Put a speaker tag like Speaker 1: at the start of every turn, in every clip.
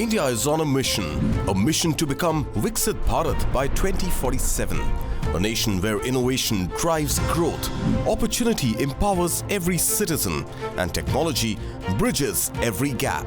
Speaker 1: India is on a mission to become Viksit Bharat by 2047. A nation where innovation drives growth, opportunity empowers every citizen, and technology bridges every gap.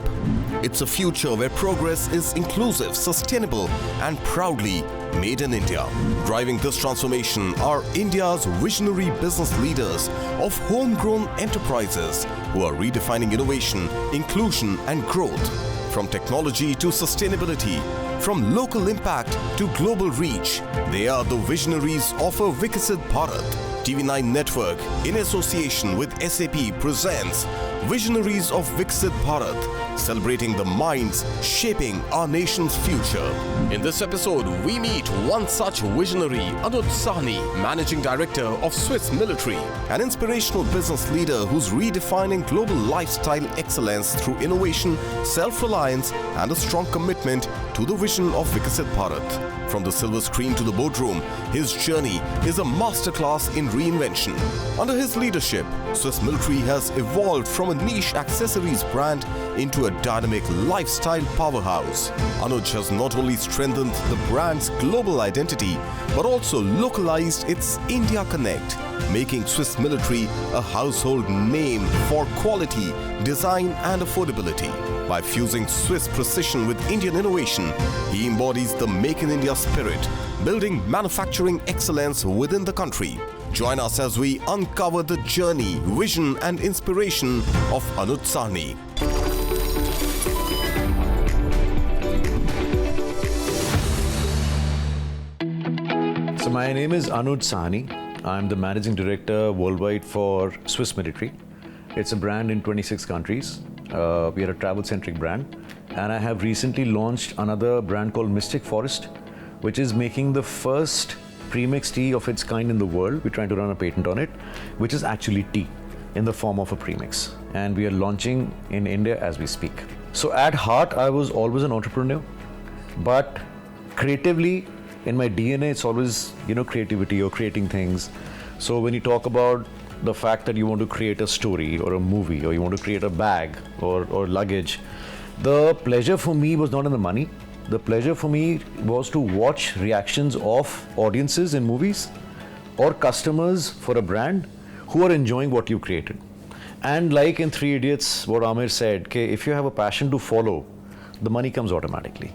Speaker 1: It's a future where progress is inclusive, sustainable, and proudly made in India. Driving this transformation are India's visionary business leaders of homegrown enterprises who are redefining innovation, inclusion, and growth. From technology to sustainability, from local impact to global reach, they are the visionaries of a Viksit Bharat. TV9 Network, in association with SAP, presents Visionaries of Viksit Bharat, celebrating the minds shaping our nation's future. In this episode, we meet one such visionary, Anuj Sawhney, Managing Director of Swiss Military, an inspirational business leader who's redefining global lifestyle excellence through innovation, self-reliance, and a strong commitment to the vision of Viksit Bharat. From the silver screen to the boardroom, his journey is a masterclass in reinvention. Under his leadership, Swiss Military has evolved from a niche accessories brand into a dynamic lifestyle powerhouse. Anuj has not only strengthened the brand's global identity, but also localized its India Connect, making Swiss Military a household name for quality, design, and affordability. By fusing Swiss precision with Indian innovation, he embodies the Make in India spirit, building manufacturing excellence within the country. Join us as we uncover the journey, vision, and inspiration of Anuj Sawhney.
Speaker 2: So my name is Anuj Sawhney. I'm the Managing Director worldwide for Swiss Military. It's a brand in 26 countries. We are a travel-centric brand. And I have recently launched another brand called Mystic Forest, which is making the first premix tea of its kind in the world. We're trying to run a patent on it, which is actually tea in the form of a premix. And we are launching in India as we speak. So at heart, I was always an entrepreneur, but creatively, in my DNA, it's always, creativity or creating things. So when you talk about the fact that you want to create a story or a movie, or you want to create a bag or luggage, the pleasure for me was not in the money. The pleasure for me was to watch reactions of audiences in movies or customers for a brand who are enjoying what you created. And like in Three Idiots, what Amir said, if you have a passion to follow, the money comes automatically.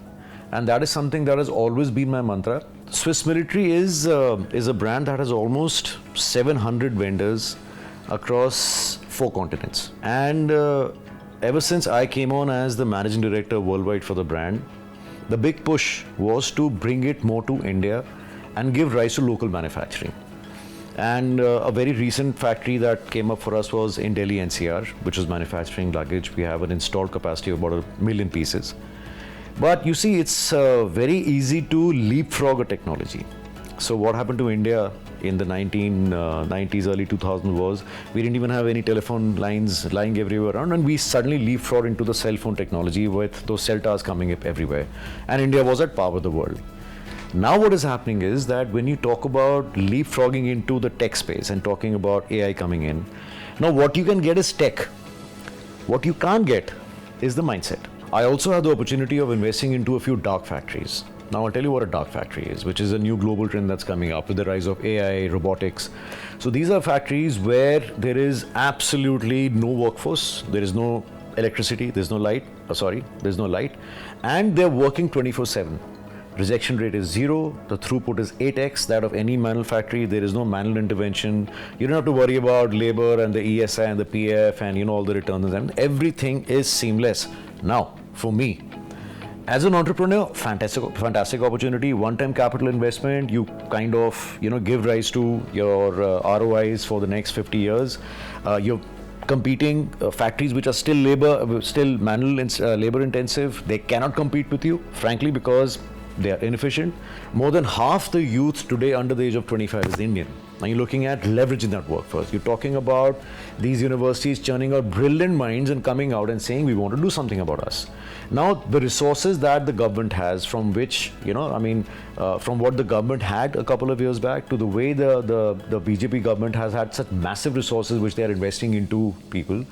Speaker 2: And that is something that has always been my mantra. Swiss Military is a brand that has almost 700 vendors across 4 continents. And ever since I came on as the Managing Director worldwide for the brand, the big push was to bring it more to India and give rise to local manufacturing. And a very recent factory that came up for us was in Delhi NCR, which is manufacturing luggage. We have an installed capacity of about 1 million pieces. But you see, it's very easy to leapfrog a technology. So what happened to India in the 1990s, early 2000s was, we didn't even have any telephone lines lying everywhere around, and we suddenly leapfrogged into the cell phone technology with those cell towers coming up everywhere. And India was at par with the world. Now what is happening is that when you talk about leapfrogging into the tech space and talking about AI coming in, now what you can get is tech. What you can't get is the mindset. I also had the opportunity of investing into a few dark factories. Now I'll tell you what a dark factory is, which is a new global trend that's coming up with the rise of AI, robotics. So these are factories where there is absolutely no workforce, there is no electricity, there's no light, and they're working 24/7. Rejection rate is 0, the throughput is 8x that of any manual factory, there is no manual intervention, you don't have to worry about labor and the ESI and the PF and all the returns, and everything is seamless. Now, for me, as an entrepreneur, fantastic opportunity, one-time capital investment, you kind of, give rise to your ROIs for the next 50 years. You're competing factories which are still manual labor intensive. They cannot compete with you, frankly, because they are inefficient. More than half the youth today under the age of 25 is Indian. and you're looking at leveraging that workforce. You're talking about these universities churning out brilliant minds and coming out and saying, we want to do something about us. Now, the resources that the government has, from which, from what the government had a couple of years back to the way the BJP government has had such massive resources which they are investing into people,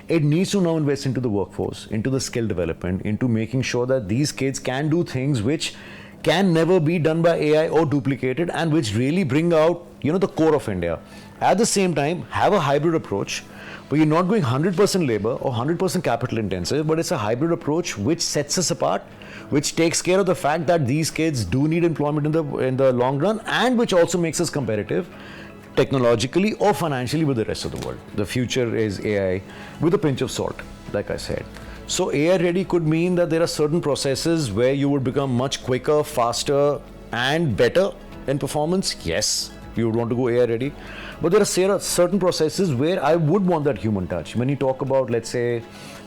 Speaker 2: it needs to now invest into the workforce, into the skill development, into making sure that these kids can do things which can never be done by AI or duplicated, and which really bring out, the core of India. At the same time, have a hybrid approach, but you're not going 100% labor or 100% capital intensive, but it's a hybrid approach which sets us apart, which takes care of the fact that these kids do need employment in the long run, and which also makes us competitive technologically or financially with the rest of the world. The future is AI with a pinch of salt, like I said. So AI ready could mean that there are certain processes where you would become much quicker, faster, and better in performance. Yes, you would want to go AI ready. But there are certain processes where I would want that human touch. When you talk about, let's say,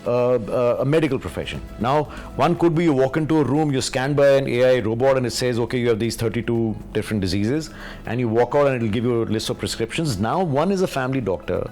Speaker 2: a medical profession. Now, one could be you walk into a room, you're scanned by an AI robot and it says, okay, you have these 32 different diseases, and you walk out and it'll give you a list of prescriptions. Now, one is a family doctor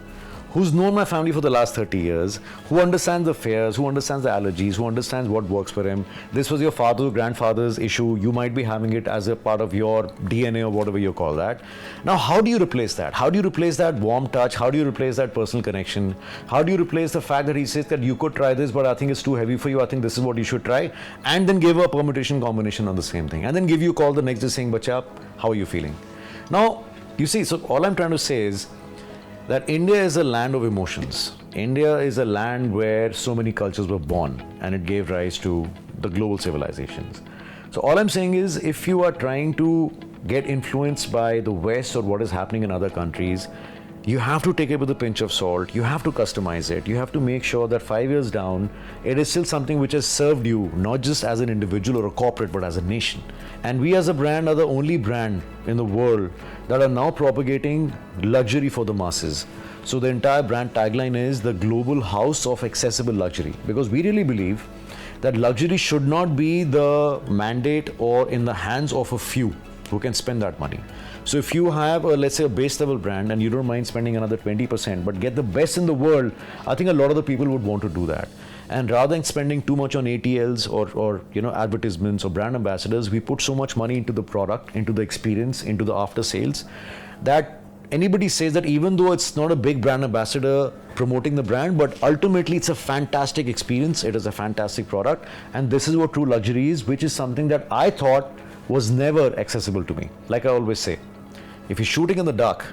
Speaker 2: who's known my family for the last 30 years, who understands the fears, who understands the allergies, who understands what works for him. This was your father's or grandfather's issue. You might be having it as a part of your DNA or whatever you call that. Now, how do you replace that? How do you replace that warm touch? How do you replace that personal connection? How do you replace the fact that he says that you could try this, but I think it's too heavy for you. I think this is what you should try. And then give a permutation combination on the same thing. And then give you a call the next day saying, Bacha, how are you feeling? Now, you see, so all I'm trying to say is, that India is a land of emotions. India is a land where so many cultures were born, and it gave rise to the global civilizations. So all I'm saying is, if you are trying to get influenced by the West or what is happening in other countries, you have to take it with a pinch of salt. You have to customize it. You have to make sure that 5 years down, it is still something which has served you, not just as an individual or a corporate, but as a nation. And we as a brand are the only brand in the world that are now propagating luxury for the masses. So the entire brand tagline is the global house of accessible luxury, because we really believe that luxury should not be the mandate or in the hands of a few who can spend that money. So if you have let's say a base level brand and you don't mind spending another 20% but get the best in the world, I think a lot of the people would want to do that. And rather than spending too much on ATLs or advertisements or brand ambassadors, we put so much money into the product, into the experience, into the after sales, that anybody says that even though it's not a big brand ambassador promoting the brand, but ultimately it's a fantastic experience, it is a fantastic product, and this is what true luxury is, which is something that I thought was never accessible to me. Like I always say, if you're shooting in the dark,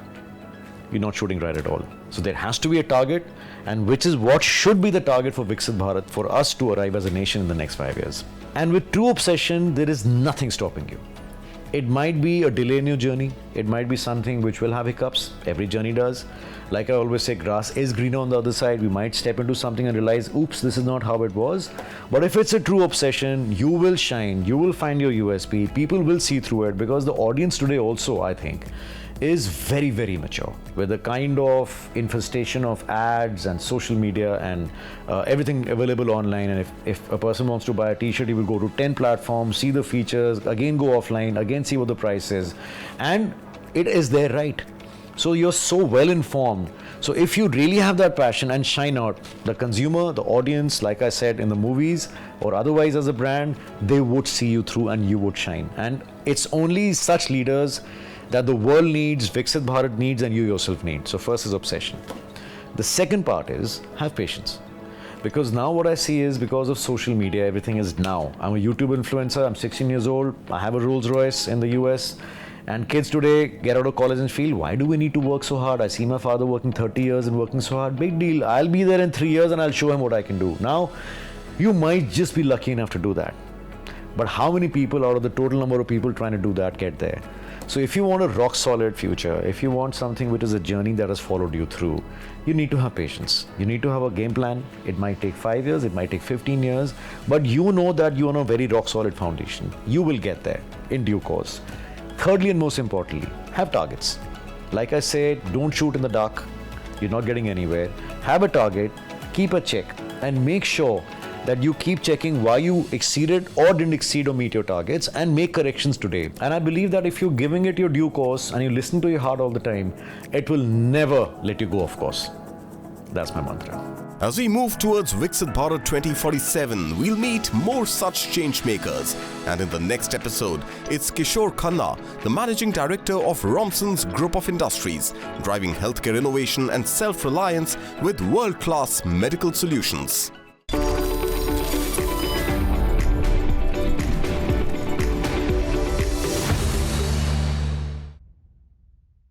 Speaker 2: you're not shooting right at all. So there has to be a target, and which is what should be the target for Viksit Bharat, for us to arrive as a nation in the next 5 years. And with true obsession, there is nothing stopping you. It might be a delay in your journey. It might be something which will have hiccups. Every journey does. Like I always say, grass is greener on the other side. We might step into something and realize, oops, this is not how it was. But if it's a true obsession, you will shine. You will find your USP. People will see through it, because the audience today also, I think, is very, very mature, with the kind of infestation of ads and social media and everything available online. And if a person wants to buy a t-shirt, he will go to 10 platforms, see the features, again go offline, again see what the price is, and it is their right. So you're so well informed. So if you really have that passion and shine out, the consumer, the audience, like I said, in the movies or otherwise as a brand, they would see you through and you would shine. And it's only such leaders that the world needs, Viksit Bharat needs, and you yourself need. So first is obsession. The second part is have patience. Because now what I see is, because of social media, everything is now. I'm a YouTube influencer, I'm 16 years old, I have a Rolls Royce in the US, and kids today get out of college and feel, why do we need to work so hard? I see my father working 30 years and working so hard. Big deal, I'll be there in 3 years and I'll show him what I can do. Now, you might just be lucky enough to do that. But how many people out of the total number of people trying to do that get there? So if you want a rock solid future, if you want something which is a journey that has followed you through, you need to have patience. You need to have a game plan. It might take 5 years, it might take 15 years, but you know that you're on a very rock solid foundation. You will get there in due course. Thirdly, and most importantly, have targets. Like I said, don't shoot in the dark. You're not getting anywhere. Have a target, keep a check, and make sure that you keep checking why you exceeded or didn't exceed or meet your targets and make corrections today. And I believe that if you're giving it your due course and you listen to your heart all the time, it will never let you go off course. That's my mantra.
Speaker 1: As we move towards Viksit Bharat 2047, we'll meet more such change makers. And in the next episode, it's Kishore Khanna, the Managing Director of Romson's Group of Industries, driving healthcare innovation and self-reliance with world-class medical solutions.